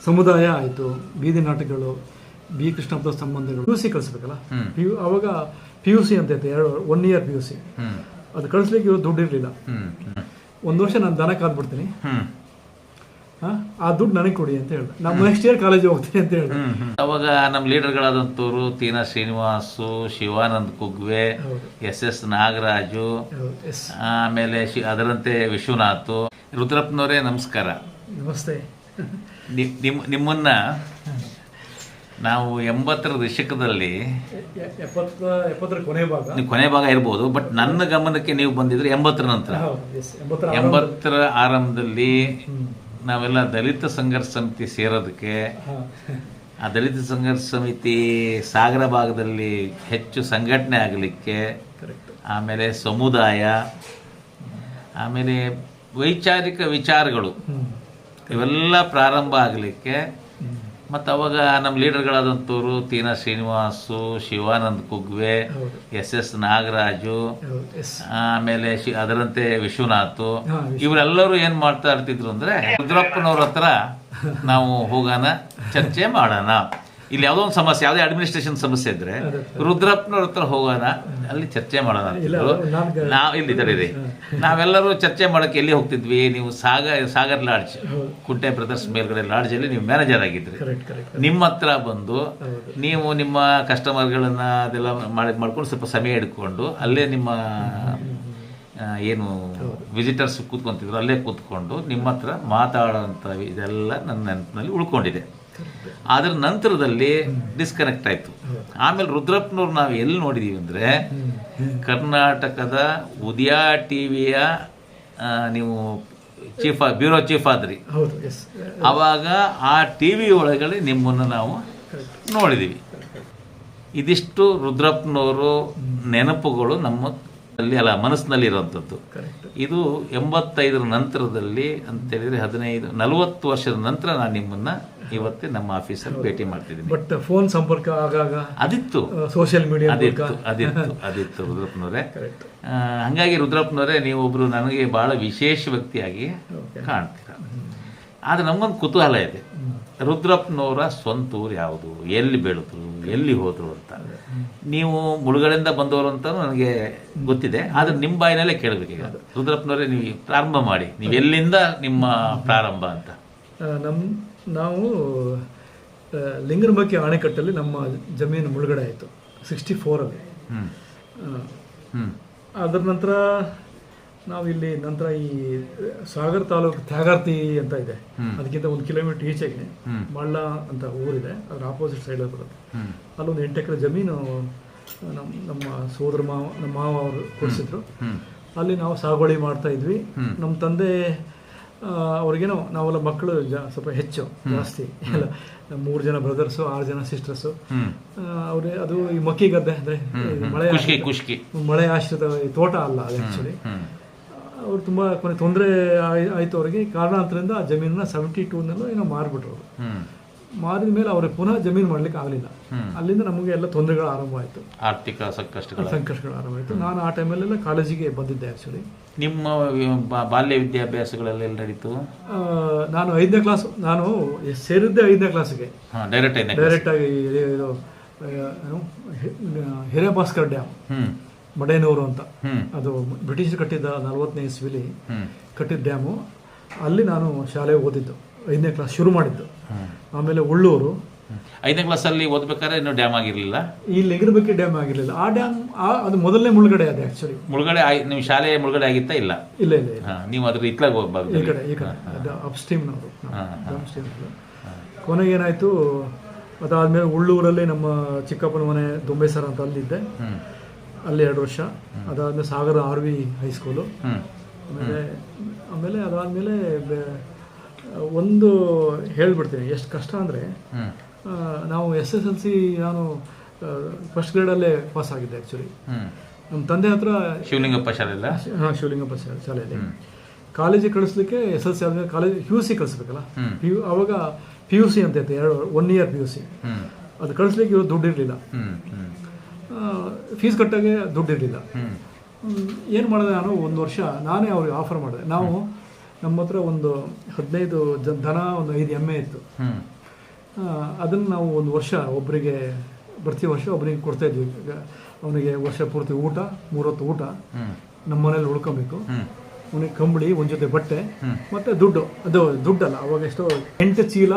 ಸಮುದಾಯ ಆಯಿತು, ಬೀದಿ ನಾಟಕಗಳು, ಬಿ ಕೃಷ್ಣಪ್ಪ ಸಂಬಂಧಗಳು, PUC ಕಳಿಸ್ಬೇಕಲ್ಲ. ಅವಾಗ PUC ಅಂತ ಇತ್ತು, 1 year PUC. ಅದು ಕಳಿಸ್ಲಿಕ್ಕೆ ಇವರು ದುಡ್ಡು ಇರಲಿಲ್ಲ. ಒಂದು ವರ್ಷ ನಾನು ದನ ಕಾದ್ಬಿಡ್ತೀನಿ, ಆ ದುಡ್ಡು ನನಗೆ ಕೊಡಿ ಅಂತ ಹೇಳ್ದೆ. ನಾನು ನೆಕ್ಸ್ಟ್ ಇಯರ್ ಕಾಲೇಜಿಗೆ ಹೋಗ್ತೀನಿ ಅಂತ ಹೇಳ್ದೆ. ಅವಾಗ ನಮ್ಮ ಲೀಡರ್ಗಳಾದಂಥವ್ರು ತೀನಾ ಶ್ರೀನಿವಾಸು, ಶಿವಾನಂದ್ ಕುಗ್ವೆ, SS ನಾಗರಾಜು, ಆಮೇಲೆ ಅದರಂತೆ ವಿಶ್ವನಾಥ್. ರುದ್ರಪ್ಪನವರೇ ನಮಸ್ಕಾರ. ನಮಸ್ತೆ. ನಿಮ್ಮನ್ನ ನಾವು 80ರ ದಶಕದಲ್ಲಿ 70ರ ಕೊನೆ ಭಾಗ ಇರ್ಬೋದು, ಬಟ್ ನನ್ನ ಗಮನಕ್ಕೆ ನೀವು ಬಂದಿದ್ರೆ 80ರ ನಂತರ. 80ರ ಆರಂಭದಲ್ಲಿ ನಾವೆಲ್ಲ ದಲಿತ ಸಂಘರ್ಷ ಸಮಿತಿ ಸೇರೋದಕ್ಕೆ, ಆ ದಲಿತ ಸಂಘರ್ಷ ಸಮಿತಿ ಸಾಗರ ಭಾಗದಲ್ಲಿ ಹೆಚ್ಚು ಸಂಘಟನೆ ಆಗಲಿಕ್ಕೆ, ಆಮೇಲೆ ಸಮುದಾಯ, ಆಮೇಲೆ ವೈಚಾರಿಕ ವಿಚಾರಗಳು ಇವೆಲ್ಲ ಪ್ರಾರಂಭ ಆಗಲಿಕ್ಕೆ, ಮತ್ತು ಅವಾಗ ನಮ್ಮ ಲೀಡರ್ಗಳಾದಂಥವ್ರು ತೀನಾ ಶ್ರೀನಿವಾಸು, ಶಿವಾನಂದ್ ಕುಗ್ವೆ, SS ನಾಗರಾಜು, ಆಮೇಲೆ ಅದರಂತೆ ವಿಶ್ವನಾಥ್, ಇವರೆಲ್ಲರೂ ಏನ್ ಮಾಡ್ತಾ ಇರ್ತಿದ್ರು ಅಂದ್ರೆ, ರುದ್ರಪ್ಪನವ್ರ ಹತ್ರ ನಾವು ಹೋಗೋಣ, ಚರ್ಚೆ ಮಾಡೋಣ. ಇಲ್ಲಿ ಯಾವುದೋ ಒಂದು ಸಮಸ್ಯೆ, ಯಾವುದೇ ಅಡ್ಮಿನಿಸ್ಟ್ರೇಷನ್ ಸಮಸ್ಯೆ ಇದ್ರೆ ರುದ್ರಪ್ಪನವ್ರ ಹತ್ರ ಹೋಗೋಣ, ಅಲ್ಲಿ ಚರ್ಚೆ ಮಾಡೋಣ ಅಂತಿದ್ರು. ನಾವು ಇಲ್ಲಿ ತಡೀರಿ, ನಾವೆಲ್ಲರೂ ಚರ್ಚೆ ಮಾಡೋಕ್ಕೆ ಎಲ್ಲಿ ಹೋಗ್ತಿದ್ವಿ? ನೀವು ಸಾಗರ್ ಲಾಡ್ಜ್, ಕುಂಟೆ ಬ್ರದರ್ಸ್ ಮೇಲ್ಗಡೆ ಲಾಡ್ಜಲ್ಲಿ ನೀವು ಮ್ಯಾನೇಜರ್ ಆಗಿದ್ರಿ. ನಿಮ್ಮ ಹತ್ರ ಬಂದು ನೀವು ನಿಮ್ಮ ಕಸ್ಟಮರ್ಗಳನ್ನ ಅದೆಲ್ಲ ಮಾಡ್ಕೊಂಡು ಸ್ವಲ್ಪ ಸಮಯ ಹಿಡ್ಕೊಂಡು ಅಲ್ಲೇ ನಿಮ್ಮ ಏನು ವಿಸಿಟರ್ಸ್ ಕೂತ್ಕೊಂತಿದ್ರು ಅಲ್ಲೇ ಕೂತ್ಕೊಂಡು ನಿಮ್ಮ ಹತ್ರ ಮಾತಾಡೋಂಥ ಇದೆಲ್ಲ ನನ್ನ ನೆನಪಿನಲ್ಲಿ ಉಳ್ಕೊಂಡಿದೆ. ಅದರ ನಂತರದಲ್ಲಿ ಡಿಸ್ಕನೆಕ್ಟ್ ಆಯಿತು. ಆಮೇಲೆ ರುದ್ರಪ್ಪನವ್ರು ನಾವು ಎಲ್ಲಿ ನೋಡಿದೀವಿ ಅಂದರೆ, ಕರ್ನಾಟಕದ ಉದಯ ಟಿವಿಯ ನೀವು ಬ್ಯೂರೋ ಚೀಫ್ ಆದ್ರಿ. ಆವಾಗ ಆ ಟಿವಿ ಒಳಗಡೆ ನಿಮ್ಮನ್ನು ನಾವು ನೋಡಿದೀವಿ. ಇದಿಷ್ಟು ರುದ್ರಪ್ಪನವರು ನೆನಪುಗಳು ನಮ್ಮ ಮನಸ್ಸಿನಲ್ಲಿ ಇರುವಂಥದ್ದು. ಇದು 85ರ ನಂತರದಲ್ಲಿ ಅಂತೇಳಿದ್ರೆ 40 ವರ್ಷದ ನಂತರ ನಾನು ನಿಮ್ಮನ್ನ ಇವತ್ತೇ ನಮ್ಮ ಆಫೀಸಲ್ಲಿ ಭೇಟಿ ಮಾಡ್ತಿದ್ದೀನಿ. ಬಟ್ ಫೋನ್ ಸಂಪರ್ಕ ಆಗಾಗ ಅದಿತ್ತು, ಸೋಷಿಯಲ್ ಮೀಡಿಯಾ ಅದಿತ್ತು ರುದ್ರಪ್ಪನವರೇ. ಹಂಗಾಗಿ ರುದ್ರಪ್ಪನವರೇ, ನೀವೊಬ್ರು ನನಗೆ ಬಹಳ ವಿಶೇಷ ವ್ಯಕ್ತಿಯಾಗಿ ಕಾಣ್ತೀರ. ಆದ್ರೆ ನಮಗೊಂದು ಕುತೂಹಲ ಇದೆ, ರುದ್ರಪ್ಪನವರ ಸ್ವಂತ ಊರು ಯಾವುದು, ಎಲ್ಲಿ ಬೆಳೆದ್ರು, ಎಲ್ಲಿ ಹೋದ್ರು ಅಂತ. ನೀವು ಮುಳುಗಡೆಯಿಂದ ಬಂದವರು ಅಂತ ನನಗೆ ಗೊತ್ತಿದೆ, ಆದ್ರೆ ನಿಮ್ಮ ಬಾಯಿನಲ್ಲೇ ಕೇಳಬೇಕೀಗ. ರುದ್ರಪ್ಪನವರೇ, ನೀವು ಪ್ರಾರಂಭ ಮಾಡಿ, ನೀವು ಎಲ್ಲಿಂದ ನಿಮ್ಮ ಪ್ರಾರಂಭ ಅಂತ. ನಾವು ಲಿಂಗನಮಕ್ಕಿ ಅಣೆಕಟ್ಟಲ್ಲಿ ನಮ್ಮ ಜಮೀನು ಮುಳುಗಡೆ ಆಯಿತು 64ಅಲ್ಲಿ. ಅದರ ನಂತರ ನಾವಿಲ್ಲಿ ನಂತರ ಈ ಸಾಗರ ತಾಲೂಕು ತ್ಯಾಗಾರ್ತಿ ಅಂತ ಇದೆ, ಅದಕ್ಕಿಂತ 1 ಕಿಲೋಮೀಟರ್ ಈಚೆಗೆ ಮಳ್ಳ ಅಂತ ಊರಿದೆ, ಅದರ ಆಪೋಸಿಟ್ ಸೈಡಲ್ಲಿ ಬರುತ್ತೆ. ಅಲ್ಲೊಂದು 8 ಎಕರೆ ಜಮೀನು ನಮ್ಮ ಸೋದರ ನಮ್ಮ ಮಾವ ಅವರು ಕೊಡಿಸಿದ್ರು. ಅಲ್ಲಿ ನಾವು ಸಾಗುವಳಿ ಮಾಡ್ತಾ ಇದ್ವಿ. ನಮ್ಮ ತಂದೆ ಅವ್ರಿಗೇನೋ ನಾವೆಲ್ಲ ಮಕ್ಕಳು ಸ್ವಲ್ಪ ಹೆಚ್ಚು ಜಾಸ್ತಿ ಎಲ್ಲ, 3 ಜನ ಬ್ರದರ್ಸು, 6 ಜನ ಸಿಸ್ಟರ್ಸು. ಅವ್ರೆ ಅದು ಈ ಮಕ್ಕಿ ಗದ್ದೆ ಅಂದರೆ ಮಳೆ ಆಶ್ರಿತ ತೋಟ ಅಲ್ಲ ಅದು ಆ್ಯಕ್ಚುಲಿ. ಅವ್ರು ತುಂಬ ತೊಂದರೆ ಆಯಿತು ಅವರಿಗೆ. ಕಾರಣಾಂತರದಿಂದ ಆ ಜಮೀನನ್ನ 72ನಲ್ಲೂ ಏನೋ ಮಾರಿಬಿಟ್ರು. ಅವರು ಮಾರಿದ ಮೇಲೆ ಅವ್ರಿಗೆ ಪುನಃ ಜಮೀನು ಮಾಡ್ಲಿಕ್ಕೆ ಆಗಲಿಲ್ಲ. ಅಲ್ಲಿಂದ ನಮಗೆ ಎಲ್ಲ ತೊಂದರೆಗಳು ಆರಂಭ ಆಯಿತು, ಆರ್ಥಿಕ ಸಂಕಷ್ಟಗಳು ಆರಂಭ ಆಯಿತು. ನಾನು ಆ ಟೈಮಲ್ಲೆಲ್ಲ ಕಾಲೇಜಿಗೆ ಬಂದಿದ್ದೆ ಆ್ಯಕ್ಚುಲಿ. ನಿಮ್ಮ ಬಾಲ್ಯ ವಿದ್ಯಾಭ್ಯಾಸಗಳೆಲ್ಲ ಎಲ್ಲಿ ನಡೀತು? ನಾನು 5ನೇ ಕ್ಲಾಸ್, ನಾನು ಸೇರಿದ್ದೆ 5ನೇ ಕ್ಲಾಸಿಗೆ. ಡೈರೆಕ್ಟ್ ಆಗಿ ಇದು ಹಿರೇಭಾಸ್ಕರ್ ಡ್ಯಾಮ್, ಮಡೇನೂರು ಅಂತ, ಅದು ಬ್ರಿಟಿಷರು ಕಟ್ಟಿದ್ದ 40ನೇ ಇಸ್ವಿಲಿ ಕಟ್ಟಿದ್ದ ಡ್ಯಾಮು. ಅಲ್ಲಿ ನಾನು ಶಾಲೆ ಓದಿದ್ದು, 5ನೇ ಕ್ಲಾಸ್ ಶುರು ಮಾಡಿದ್ದು. ಆಮೇಲೆ ಉಳ್ಳೂರು 5ನೇ ಕ್ಲಾಸಲ್ಲಿ ಓದ್ಬೇಕಾದ್ರೆ ಇನ್ನೂ ಡ್ಯಾಮ್ ಆಗಿರಲಿಲ್ಲ, ಈ ಲಿಂಗನಮಕ್ಕಿ ಡ್ಯಾಮ್ ಆಗಿರಲಿಲ್ಲ. ಆ ಡ್ಯಾಮ್ ಅದು ಮೊದಲನೇ ಮುಳುಗಡೆ ಅದು ಆ್ಯಕ್ಚುಲಿ. ಮುಳುಗಡೆ ನಿಮ್ಮ ಶಾಲೆ ಮುಳುಗಡೆ ಆಗಿತ್ತಾ? ಇಲ್ಲ ಇಲ್ಲ ಇಲ್ಲ, ನೀವು ಅದ್ರ ಇತ್ಲಾಗ ಹೋಗ್ಬಾರ್ದು, ಈ ಕಡೆ ಅದು ಅಪ್ಸ್ಟ್ರೀಮ್ನವರು. ಕೊನೆಗೆ ಏನಾಯಿತು, ಅದಾದಮೇಲೆ ಉಳ್ಳೂರಲ್ಲಿ ನಮ್ಮ ಚಿಕ್ಕಪ್ಪನ ಮನೆ ದೊಂಬೇಸರ ಅಂತ ಅಲ್ಲಿದ್ದೆ, ಅಲ್ಲಿ 2 ವರ್ಷ. ಅದಾದಮೇಲೆ ಸಾಗರ RV ಹೈಸ್ಕೂಲು. ಆಮೇಲೆ ಅದಾದಮೇಲೆ ಒಂದು ಹೇಳ್ಬಿಡ್ತೀನಿ ಎಷ್ಟು ಕಷ್ಟ ಅಂದರೆ, ನಾವು SSLC ನಾನು ಫಸ್ಟ್ ಗ್ರೇಡಲ್ಲೇ ಪಾಸ್ ಆಗಿದ್ದೆ ಆ್ಯಕ್ಚುಲಿ. ನಮ್ಮ ತಂದೆ ಹತ್ರ ಶಿವಲಿಂಗಪ್ಪ ಶಾಲೆ, ಶಿವಲಿಂಗಪ್ಪ ಶಾಲೆಯಲ್ಲಿ ಕಾಲೇಜಿಗೆ ಕಳಿಸ್ಲಿಕ್ಕೆ SSLC ಆದಮೇಲೆ ಕಾಲೇಜ್ PUC ಕಳಿಸ್ಬೇಕಲ್ಲ. ಅವಾಗ PUC ಅಂತ ಇತ್ತು, 1 year PUC. ಅದು ಕಳಿಸ್ಲಿಕ್ಕೆ ಇವರು ದುಡ್ಡು ಇರಲಿಲ್ಲ, ಫೀಸ್ ಕಟ್ಟಾಗೆ ದುಡ್ಡು ಇರಲಿಲ್ಲ. ಏನು ಮಾಡಿದೆ ನಾನು, 1 ವರ್ಷ ನಾನೇ ಅವ್ರಿಗೆ ಆಫರ್ ಮಾಡಿದೆ. ನಾವು ನಮ್ಮ ಹತ್ರ ಒಂದು 15 ದನ, ಒಂದು 5 ಎಮ್ಮೆ ಇತ್ತು. ಅದನ್ನು ನಾವು ಒಂದು ವರ್ಷ ಒಬ್ಬರಿಗೆ ಪ್ರತಿ ವರ್ಷ ಒಬ್ಬರಿಗೆ ಕೊಡ್ತಾ ಇದ್ವಿ. ಅವನಿಗೆ ವರ್ಷ ಪೂರ್ತಿ ಊಟ, 3 ಹೊತ್ತು ಊಟ ನಮ್ಮ ಮನೇಲಿ ಉಳ್ಕೊಬೇಕು. ಅವನಿಗೆ ಕಂಬಳಿ, ಒಂದು ಜೊತೆ ಬಟ್ಟೆ, ಮತ್ತು ದುಡ್ಡು. ಅದು ದುಡ್ಡಲ್ಲ, ಅವಾಗ ಎಷ್ಟೋ 8 ಚೀಲ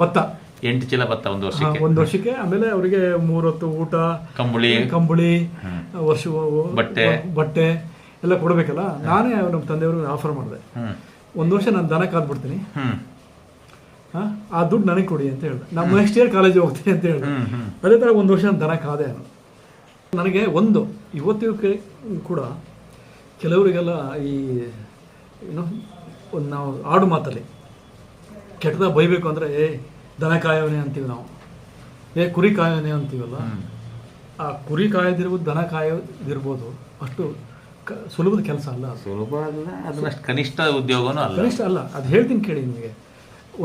ಭತ್ತ. 8 ಚೀಲ ಭತ್ತ ಒಂದು ವರ್ಷಕ್ಕೆ. ಆಮೇಲೆ ಅವರಿಗೆ 3 ಹೊತ್ತು ಊಟ, ಕಂಬಳಿ, ವರ್ಷ ಬಟ್ಟೆ ಎಲ್ಲ ಕೊಡಬೇಕಲ್ಲ. ನಾನೇ ನಮ್ಮ ತಂದೆಯವ್ರಿಗೆ ಆಫರ್ ಮಾಡಿದೆ, ಒಂದು ವರ್ಷ ನಾನು ದನ ಕಾದ್ಬಿಡ್ತೀನಿ, ಆ ದುಡ್ಡು ನನಗೆ ಕೊಡಿ ಅಂತ ಹೇಳಿದೆ. ನಾನು ನೆಕ್ಸ್ಟ್ ಇಯರ್ ಕಾಲೇಜಿಗೆ ಹೋಗ್ತೀನಿ ಅಂತ ಹೇಳಿದೆ. ಅದೇ ಥರ ಒಂದು ವರ್ಷ ನಾನು ದನ ಕಾದೆ. ನನಗೆ ಇವತ್ತಿಗೂ ಕೂಡ ಕೆಲವರಿಗೆಲ್ಲ ಈ ಒಂದು ನಾವು ಆಡು ಮಾತಲ್ಲಿ ಕೆಟ್ಟದಾಗ ಬೈಬೇಕು ಅಂದರೆ ದನ ಕಾಯೋನೆ ಅಂತೀವಿ ನಾವು, ಕುರಿ ಕಾಯೋನೆ ಅಂತೀವಲ್ಲ. ಆ ಕುರಿ ಕಾಯೋದಿರ್ಬೋದು, ದನ ಕಾಯೋದಿರ್ಬೋದು, ಅಷ್ಟು ಸುಲಭದ ಕೆಲಸ ಅಲ್ಲ. ಸುಲಭ ಅಲ್ಲ, ಅದನ್ನಷ್ಟು ಕನಿಷ್ಠ ಉದ್ಯೋಗನೂ ಅಲ್ಲ. ಕನಿಷ್ಠ ಅಲ್ಲ, ಅದು ಹೇಳ್ತೀನಿ ಕೇಳಿ ನಿಮಗೆ.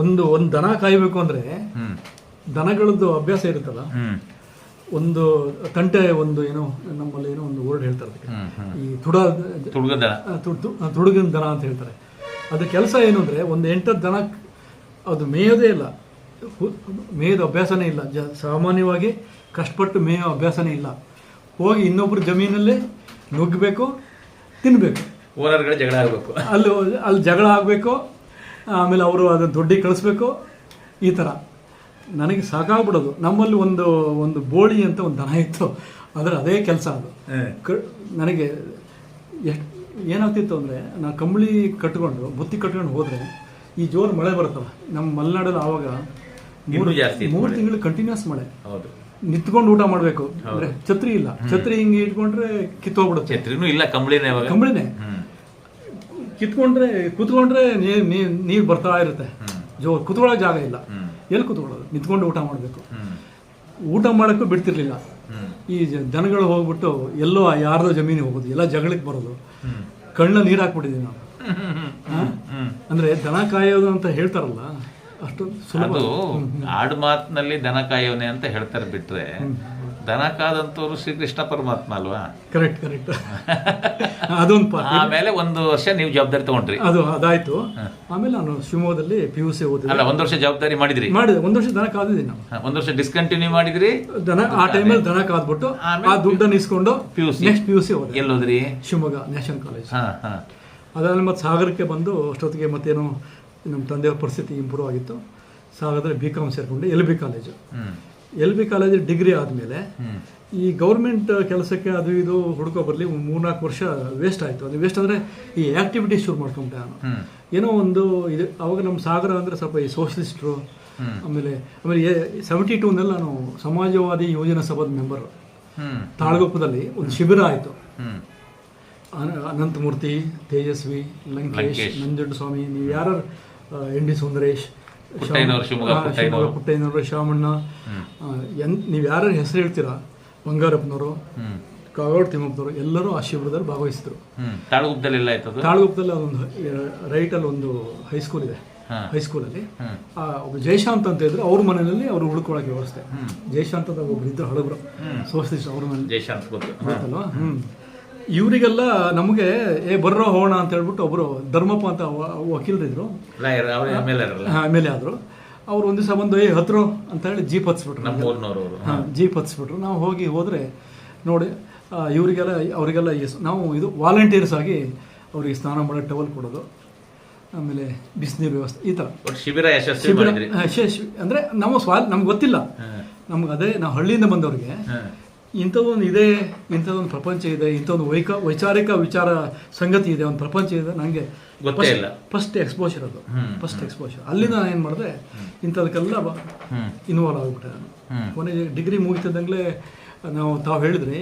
ಒಂದು ದನ ಕಾಯಬೇಕು ಅಂದರೆ ದನಗಳದ್ದು ಅಭ್ಯಾಸ ಇರುತ್ತಲ್ಲ, ಒಂದು ತಂಟೆ, ಒಂದು ನಮ್ಮಲ್ಲಿ ಒಂದು ವರ್ಡ್ ಹೇಳ್ತಾರೆ, ಈ ತುಡುಗಿನ ದನ ಅಂತ ಹೇಳ್ತಾರೆ. ಅದ್ರ ಕೆಲಸ ಏನು ಅಂದರೆ, ಒಂದು 8 ದನ ಅದು ಮೇಯೋದೇ ಇಲ್ಲ, ಮೇಯೋದು ಅಭ್ಯಾಸನೇ ಇಲ್ಲ. ಸಾಮಾನ್ಯವಾಗಿ ಕಷ್ಟಪಟ್ಟು ಮೇಯೋ ಅಭ್ಯಾಸನೇ ಇಲ್ಲ. ಹೋಗಿ ಇನ್ನೊಬ್ರು ಜಮೀನಲ್ಲಿ ನುಗ್ಗಬೇಕು, ತಿನ್ನಬೇಕು, ಓನರ್ಗಳು ಜಗಳ ಆಗಬೇಕು, ಅಲ್ಲಿ ಜಗಳ ಆಗಬೇಕು, ಆಮೇಲೆ ಅವರು ಅದನ್ನು ದುಡ್ಡಿಗೆ ಕಳಿಸ್ಬೇಕು. ಈ ಥರ ನನಗೆ ಸಾಕಾಗ್ಬಿಡೋದು. ನಮ್ಮಲ್ಲಿ ಒಂದು ಬೋಳಿ ಅಂತ ಒಂದು ದನ ಇತ್ತು, ಅದರ ಅದೇ ಕೆಲಸ ಅದು. ನನಗೆ ಎಷ್ಟು ಏನಾಗ್ತಿತ್ತು ಅಂದರೆ, ನಾನು ಕಂಬಳಿ ಕಟ್ಕೊಂಡು, ಬುತ್ತಿ ಕಟ್ಕೊಂಡು ಹೋದರೆ, ಈ ಜೋರು ಮಳೆ ಬರುತ್ತಲ್ಲ ನಮ್ಮ ಮಲೆನಾಡಲ್ಲಿ, ಆವಾಗ 3 ತಿಂಗಳು ಕಂಟಿನ್ಯೂಸ್ ಮಳೆ. ನಿಂತ್ಕೊಂಡು ಊಟ ಮಾಡಬೇಕು ಅಂದರೆ ಛತ್ರಿ ಇಲ್ಲ. ಛತ್ರಿ ಹಿಂಗೆ ಇಟ್ಕೊಂಡ್ರೆ ಕಿತ್ತೋಗ್ಬಿಡುತ್ತೆ. ಛತ್ರಿನೂ ಇಲ್ಲ, ಕಂಬಳಿನೇ ಕೂತ್ಕೊಂಡ್ರೆ ನೀರು ಬರ್ತಾ ಇರುತ್ತೆ. ಕೂತ್ಕೊಳ್ಳೋಕೆ ಜಾಗ ಇಲ್ಲ, ಎಲ್ಲಿ ಕೂತ್ಕೊಳ್ಳೋದು? ನಿಂತ್ಕೊಂಡು ಊಟ ಮಾಡಬೇಕು. ಊಟ ಮಾಡೋಕ್ಕೂ ಬಿಡ್ತಿರ್ಲಿಲ್ಲ. ಈ ದನಗಳು ಹೋಗ್ಬಿಟ್ಟು ಎಲ್ಲೋ ಯಾರ್ದೋ ಜಮೀನಿಗೆ ಹೋಗೋದು, ಎಲ್ಲ ಜಗಳಕ್ಕೆ ಬರೋದು. ಕಣ್ಣಲ್ಲಿ ನೀರು ಹಾಕ್ಬಿಟ್ಟಿದ್ದೀವಿ ನಾವು. ಅಂದರೆ ದನ ಕಾಯೋದು ಅಂತ ಹೇಳ್ತಾರಲ್ಲ, ಅಷ್ಟು ಸುಲಭ. ಆಡು ಮಾತಿನಲ್ಲಿ ದನ ಕಾಯೋನೆ ಅಂತ ಹೇಳ್ತಾರೆ ಬಿಟ್ರೆ, ದನ ಕಾದಂತವ್ರು ಶ್ರೀಕೃಷ್ಣ ಪರಮಾತ್ಮ ಅಲ್ವಾ? ಕರೆಕ್ಟ್. ಅದೊಂದು ಆಮೇಲೆ 1 ವರ್ಷ ನೀವು ಜವಾಬ್ದಾರಿ ತಗೊಂಡ್ರಿ. ಅದಾಯ್ತು. ಆಮೇಲೆ ನಾನು ಶಿವಮೊಗ್ಗದಲ್ಲಿ PUC ಓದಿದೆ. ಅಲ್ಲ, 1 ವರ್ಷ ಜವಾಬ್ದಾರಿ ಮಾಡಿದೆ. 1 ವರ್ಷ ದನ ಕಾದಿದ್ದೀನಿ ನಾವು. 1 ವರ್ಷ ಡಿಸ್ಕಂಟಿನ್ಯೂ ಮಾಡಿದ್ರಿ. ಆ ಟೈಮಲ್ಲಿ ದನ ಕಾದ್ಬಿಟ್ಟು ಆ ದುಡ್ಡನ್ನು ಇಸ್ಕೊಂಡು ನೆಕ್ಸ್ಟ್ PUC ಓದಿದೆ. ಎಲ್ಲೋದ್ರಿ? Shivamogga national college. ಅದಾದ್ಮೇಲೆ ಮತ್ತೆ ಸಾಗರಕ್ಕೆ ಬಂದು, ಅಷ್ಟೊತ್ತಿಗೆ ಮತ್ತೇನೋ ನಮ್ಮ ತಂದೆಯವ್ರ ಪರಿಸ್ಥಿತಿ ಇಂಪ್ರೂವ್ ಆಗಿತ್ತು. ಸಾಗರದಲ್ಲಿ BCom ಸೇರಿಕೊಂಡೆ, LB college. LB college degree ಆದಮೇಲೆ ಈ ಗೌರ್ಮೆಂಟ್ ಕೆಲಸಕ್ಕೆ ಅದು ಇದು ಹುಡುಕೋ ಬರಲಿ 3-4 ವರ್ಷ ವೇಸ್ಟ್ ಆಯಿತು. ಅದು ವೇಸ್ಟ್ ಅಂದರೆ ಈ ಆ್ಯಕ್ಟಿವಿಟೀಸ್ ಶುರು ಮಾಡ್ಕೊಂಡೆ ನಾನು. ಏನೋ ಒಂದು ಇದು. ಅವಾಗ ನಮ್ಮ ಸಾಗರ ಅಂದರೆ ಸ್ವಲ್ಪ ಈ ಸೋಷಲಿಸ್ಟ್ರು. ಆಮೇಲೆ 72ನಲ್ಲಿ ನಾನು ಸಮಾಜವಾದಿ ಯೋಜನಾ ಸಭಾದ ಮೆಂಬರು. ತಾಳಗುಪ್ಪದಲ್ಲಿ ಒಂದು ಶಿಬಿರ ಆಯಿತು. ಅನಂತಮೂರ್ತಿ, ತೇಜಸ್ವಿ, ಲಂಕೇಶ್, ನಂಜುಂಡಸ್ವಾಮಿ, ನೀವು ಯಾರು, ND ಸುಂದರೇಶ್, ಪುಟ್ಟಯ್ಯನವರು, ಶಾಮಣ್ಣ, ನೀವು ಯಾರು ಹೆಸರು ಹೇಳ್ತೀರಾ, ಬಂಗಾರಪ್ಪನವರು, ಕಾಗೋಡು ತಿಮ್ಮಪ್ಪನವರು, ಎಲ್ಲರೂ ಆ ಶಿಬಿರದಲ್ಲಿ ಭಾಗವಹಿಸಿದ್ರು. ತಾಳಗುಪ್ಪದಲ್ಲಿ ಅದೊಂದು ರೈಟಲ್ಲಿ ಒಂದು ಹೈಸ್ಕೂಲ್ ಇದೆ. ಹೈಸ್ಕೂಲಲ್ಲಿ ಒಬ್ಬ ಜಯಶಾಂತ್ ಅಂತ ಇದ್ರು, ಅವ್ರ ಮನೆಯಲ್ಲಿ ಅವರು ಉಳ್ಕೊಳ್ಳೋಕೆ ವ್ಯವಸ್ಥೆ. ಜಯಶಾಂತ್ ಅಂತ ಒಬ್ರು ಇದ್ರು, ಹಳಬ್ರು ಸೋಷಲಿಸ್ಟ್. ಅವ್ರ ಮನೆ ಗೊತ್ತಲ್ವಾ? ಇವರಿಗೆಲ್ಲ ನಮಗೆ ಬರ್ರೋ ಹೋಣ ಅಂತ ಹೇಳ್ಬಿಟ್ಟು ಒಬ್ಬರು ಧರ್ಮಪ್ಪ ಅಂತ ವಕೀಲರಿದ್ರು, ಮೇಲೆ ಆದರು. ಅವ್ರು ಒಂದು ದಿವಸ ಬಂದು ಹತ್ರೋ ಅಂತ ಹೇಳಿ ಜೀಪ್ ಹತ್ಸ್ಬಿಟ್ರು. ನಾವು ಹೋದರೆ ನೋಡಿ ಅವರಿಗೆಲ್ಲ ನಾವು ಇದು ವಾಲಂಟಿಯರ್ಸ್ ಆಗಿ ಅವರಿಗೆ ಸ್ನಾನ ಮಾಡೋ ಟವಲ್ ಕೊಡೋದು, ಆಮೇಲೆ ಬಿಸಿನೀರು ವ್ಯವಸ್ಥೆ, ಈ ಥರ ಶಿಬಿರ ಯಶಸ್ವಿ. ಅಂದರೆ ನಮ್ಗೆ ಗೊತ್ತಿಲ್ಲ, ನಮ್ಗೆ ಅದೇ ನಾವು ಹಳ್ಳಿಯಿಂದ ಬಂದವ್ರಿಗೆ ಇಂಥದ್ದೊಂದು ಇದೆ, ಇಂಥದ್ದೊಂದು ಪ್ರಪಂಚ ಇದೆ, ಇಂಥದ್ದು ವೈಚಾರಿಕ ವಿಚಾರ ಸಂಗತಿ ಇದೆ, ಒಂದು ಪ್ರಪಂಚ ಇದೆ. ನನಗೆ ಫಸ್ಟ್ ಎಕ್ಸ್ಪೋಷರ್ ಅದು. ಅಲ್ಲಿಂದ ನಾನು ಏನು ಮಾಡಿದೆ, ಇಂಥದಕ್ಕೆಲ್ಲ ಇನ್ವಾಲ್ವ್ ಆಗಿಬಿಟ್ಟೆ ನಾನು. ಕೊನೆಗೆ ಡಿಗ್ರಿ ಮುಗಿತಿದ್ದಂಗೆ ತಾವು ಹೇಳಿದ್ರಿ,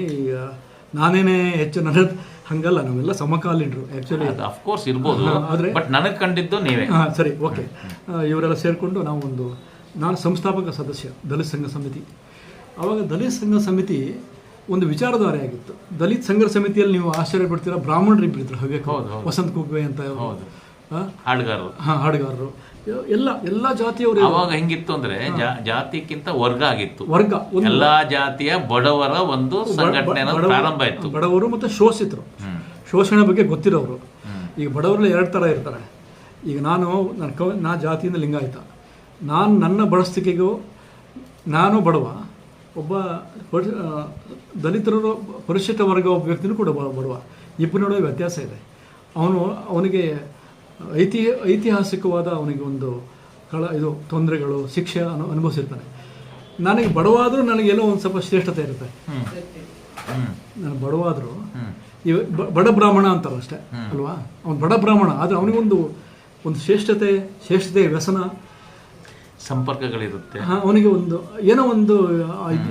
ನಾನೇನೇ ಹೆಚ್ಚು ನನ್ನ ಹಂಗಲ್ಲ, ನಾವೆಲ್ಲ ಸಮಕಾಲೀನರು ಆ್ಯಕ್ಚುಲಿ. ಅಫ್ಕೋರ್ಸ್ ಇರ್ಬೋದು, ಆದರೆ ಬಟ್ ನನಗೆ ಕಂಡಿದ್ದು ನೀವೇ. ಸರಿ, ಓಕೆ. ಇವರೆಲ್ಲ ಸೇರಿಕೊಂಡು ನಾನು ಸಂಸ್ಥಾಪಕ ಸದಸ್ಯ ದಲಿತ ಸಂಘ ಸಮಿತಿ. ಆವಾಗ ದಲಿತ ಸಂಘ ಸಮಿತಿ ಒಂದು ವಿಚಾರಧಾರೆ ಆಗಿತ್ತು. ದಲಿತ ಸಂಘರ್ಷ ಸಮಿತಿಯಲ್ಲಿ ನೀವು ಆಶ್ಚರ್ಯ ಪಡ್ತೀರಾ, ಬ್ರಾಹ್ಮಣರು ಇಬ್ಬರಿದ್ರು, ಹವ್ಯಕ ವಸಂತ ಕುಗ್ವೆ ಅಂತ ಹಾಡುಗಾರರು, ಎಲ್ಲ ಜಾತಿಯವರು. ಅವಾಗ ಹೆಂಗಿತ್ತು ಅಂದ್ರೆ ಜಾತಿಕ್ಕಿಂತ ವರ್ಗ ಆಗಿತ್ತು. ಎಲ್ಲಾ ಜಾತಿಯ ಬಡವರ ಒಂದು ಸಂಘಟನೆ ಪ್ರಾರಂಭ ಆಯ್ತು. ಬಡವರು ಮತ್ತೆ ಶೋಷಿತರು, ಶೋಷಣೆ ಬಗ್ಗೆ ಗೊತ್ತಿರೋರು. ಈಗ ಬಡವರಲ್ಲಿ 2 ಥರ ಇರ್ತಾರೆ. ಈಗ ನಾ ಜಾತಿಯಿಂದ ಲಿಂಗಾಯತ, ನನ್ನ ಬಡಸ್ತಿಕೆಗೂ ನಾನು ಬಡವ, ಒಬ್ಬ ದಲಿತರು ಪರಿಶಿಷ್ಟ ವರ್ಗ ಒಬ್ಬ ವ್ಯಕ್ತಿನೂ ಕೂಡ ಬಡವ, ಇಬ್ಬರ ನಡುವೆ ವ್ಯತ್ಯಾಸ ಇದೆ. ಅವನಿಗೆ ಐತಿಹಾಸಿಕವಾದ ಅವನಿಗೆ ಒಂದು ತೊಂದರೆಗಳು, ಶಿಕ್ಷೆ ಅನುಭವಿಸಿರ್ತಾನೆ. ನನಗೆ ಬಡವಾದರೂ ನನಗೆಲ್ಲೋ ಒಂದು ಸ್ವಲ್ಪ ಶ್ರೇಷ್ಠತೆ ಇರುತ್ತೆ. ನಾನು ಬಡವಾದರೂ ಬಡ ಬ್ರಾಹ್ಮಣ ಅಂತಾರೆ ಅಷ್ಟೇ ಅಲ್ವಾ, ಅವನು ಬಡ ಬ್ರಾಹ್ಮಣ, ಆದರೆ ಅವನಿಗೊಂದು ಶ್ರೇಷ್ಠತೆ ವ್ಯಸನ ಸಂಪರ್ಕಗಳಿರುತ್ತೆ. ಅವನಿಗೆ ಏನೋ ಒಂದು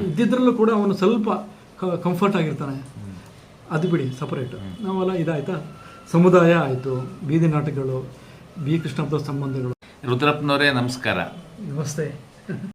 ಇದ್ದಿದ್ರಲ್ಲೂ ಕೂಡ ಅವನು ಸ್ವಲ್ಪ ಕಂಫರ್ಟ್ ಆಗಿರ್ತಾನೆ. ಅದು ಬಿಡಿ ಸಪರೇಟ್. ನಾವೆಲ್ಲ ಇದಾಯ್ತಾ, ಸಮುದಾಯ ಆಯಿತು, ಬೀದಿ ನಾಟಕಗಳು, ಬಿ ಕೃಷ್ಣಪ್ಪ ಸಂಬಂಧಗಳು. ರುದ್ರಪ್ಪನವರೇ ನಮಸ್ಕಾರ. ನಮಸ್ತೆ.